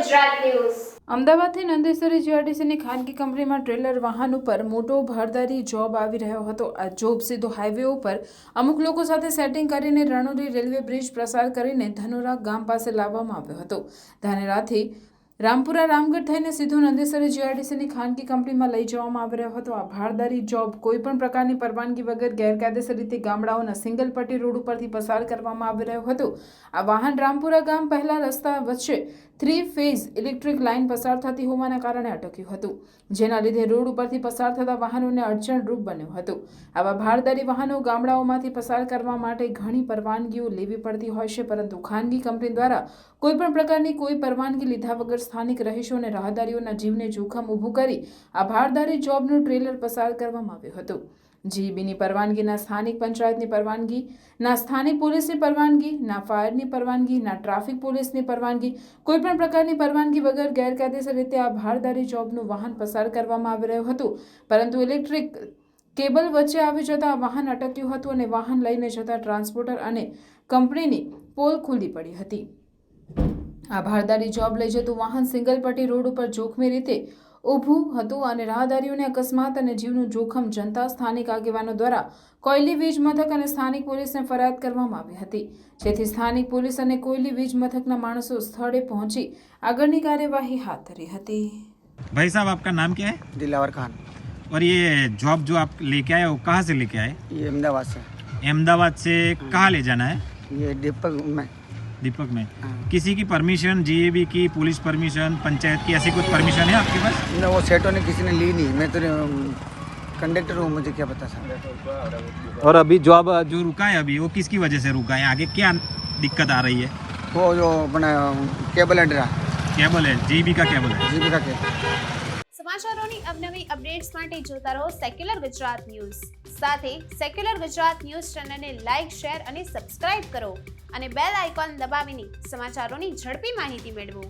Gujarat news અમદાવાદથી નંદેસરી જીઆરટીસીની ખાનગી કંપનીમાં ટ્રેલર વાહન ઉપર મોટો ભારદારી જોબ આવી રહ્યો હતો। આ જોબ સીધો હાઈવે ઉપર અમુક લોકો સાથે સેટિંગ કરીને રણોલી રેલવે બ્રિજ પ્રસાર કરીને ધનોરા ગામ પાસે લાવવામાં આવ્યો હતો। ધાનેરાથી રામપુરા રામગઢ થઈને સીધો નંદેસરી જીઆરટીસીની ખાનગી કંપનીમાં લઈ જવામાં આવી રહ્યો હતો। આ ભારદારી જોબ કોઈપણ પ્રકારની પરવાનગી વગર ગેરકાયદેસર રીતે ગામડાઓના સિંગલ પટ્ટી રોડ ઉપરથી પસાર કરવામાં આવી રહ્યો હતો। આ વાહન રામપુરા ગામ પહેલા રસ્તા વચ્ચે 3 ફેઝ ઇલેક્ટ્રિક લાઇન પસાર થતી હોવાના કારણે અટક્યું હતું, જેના લીધે રોડ ઉપરથી પસાર થતા વાહનોને અડચણરૂપ બન્યું હતું। આવા ભારદારી વાહનો ગામડાઓમાંથી પસાર કરવા માટે ઘણી પરવાનગીઓ લેવી પડતી હોય છે, પરંતુ ખાનગી કંપની દ્વારા કોઈપણ પ્રકારની કોઈ પરવાનગી લીધા વગર સ્થાનિક રહીશો અને રાહદારીઓના જીવને જોખમ ઊભું કરી આ ભારદારી જોબનું ટ્રેલર પસાર કરવામાં આવ્યું હતું। જીબીની પરવાનગી, ના સ્થાનિક પંચાયતની પરવાનગી, ના સ્થાનિક પોલીસની પરવાનગી, ના ફાયરની પરવાનગી, ના ટ્રાફિક પોલીસની પરવાનગી, કોઈપણ પ્રકારની પરવાનગી વગર ગેરકાયદેસર રીતે આ ભારદારી જોબનું વાહન પસાર કરવામાં આવી રહ્યું હતું, પરંતુ ઇલેક્ટ્રિક કેબલ વચ્ચે આવી જતા વાહન અટક્યું હતું અને વાહન લઈને જતા ટ્રાન્સપોર્ટર અને કંપનીની પોલ ખુલ્લી પડી હતી। આ ભારદારી જોબ લઈ જતું વાહન સિંગલ પટ્ટી રોડ ઉપર જોખમી રીતે ઊભું હતું અને રાહદારીઓને અકસ્માત અને જીવનું જોખમ જનતા સ્થાનિક આગેવાનો દ્વારા કોયલી વીજ મથક અને સ્થાનિક પોલીસને ફરિયાદ કરવામાં આવી હતી, જેથી સ્થાનિક પોલીસ અને કોયલી વીજ મથકના માણસો સ્થળે પહોંચી આગળની કાર્યવાહી હાથ ધરી હતી। भाई साहब, आपका नाम क्या है? दिलावर खान। और ये जॉब जो आप लेके आए वो कहाँ से लेके आए? ये अहमदाबाद से। अहमदाबाद से कहाँ ले जाना है? ये दीपक में किसी की परमिशन, जीएबी की, पुलिस परमिशन, पंचायत की, ऐसी कुछ परमिशन है आपके पास? ना, वो सेठों ने किसी ने ली नहीं। मैं तो कंडक्टर हूँ, मुझे क्या पता था। और अभी जॉब जो रुका है अभी वो किसकी वजह से रुका है? आगे क्या दिक्कत आ रही है? वो जो अपना केबल है, केबल है, जीबी का केबल है। जीबी का केबल। સમાચારોની અવનવી અપડેટ્સ માટે જોતા રહો સેક્યુલર ગુજરાત ન્યૂઝ। સાથે સેક્યુલર ગુજરાત ન્યૂઝ ચેનલને લાઇક, શેર અને સબસ્ક્રાઇબ કરો અને બેલ આઇકોન દબાવીને સમાચારોની ઝડપી માહિતી મેળવો।